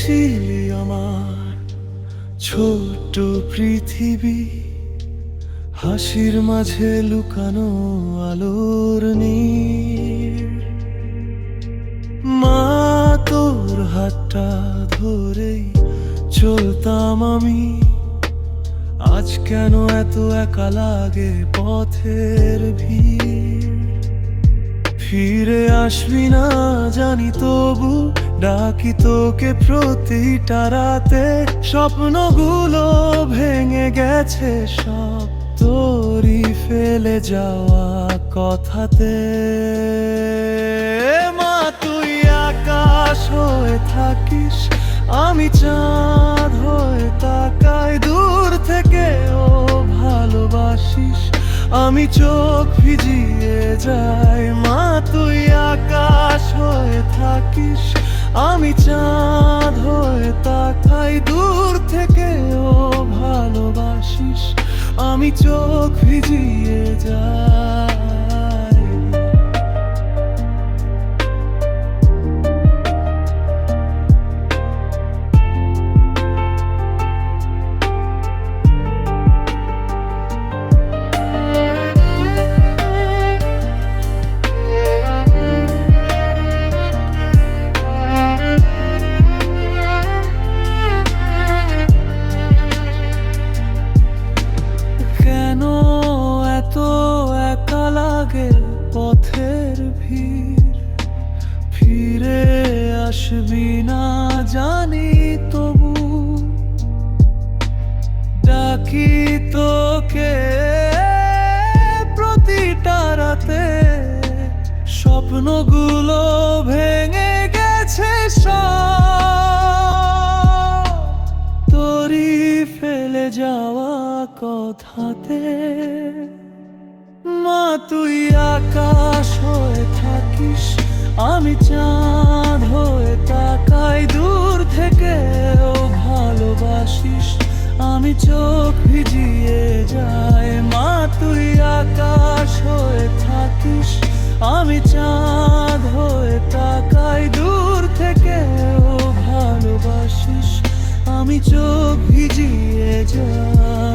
ছিলি আমার ছোট্ট পৃথিবী, হাসির মাঝে লুকানো আলোর নীড়। মা তোর হাতটা ধরেই চলতাম আমি, আজ কেন এত একা লাগে পথের ভিড়। ফিরে আসবি না জানি, তবু ডাকি তোকে প্রতিটা রাতে। স্বপ্নগুলো ভেঙে গেছে সব তোরই ফেলে যাওয়া কথাতে। মা তুই আকাশ হয়ে থাকিস, আমি চাঁদ হয়ে তাকাই দূর থেকে। ও ভালোবাসিস, আমি চোখ ভিজিয়ে যাই। মা তুই আকাশ হয়ে থাকিস, আমি চাঁদ হয়ে তাকাই দূর থেকে। ও ভালোবাসিস, আমি চোখ ভিজিয়ে যাই। পথের ভিড়, ফিরে আসবি না জানি, তবু ডাকি তোকে প্রতিটা রাতে। স্বপ্নগুলো ভেঙে গেছে সব তোরই ফেলে যাওয়া কথাতে। মা তুই আকাশ হয়ে থাকিস, আমি চাঁদ হয়ে তাকাই দূর থেকে। ও ভালোবাসিস, আমি চোখ ভিজিয়ে যাই। মা তুই আকাশ হয়ে থাকিস, আমি চাঁদ হয়ে তাকাই দূর থেকে। ও ভালোবাসিস, আমি চোখ ভিজিয়ে যাই।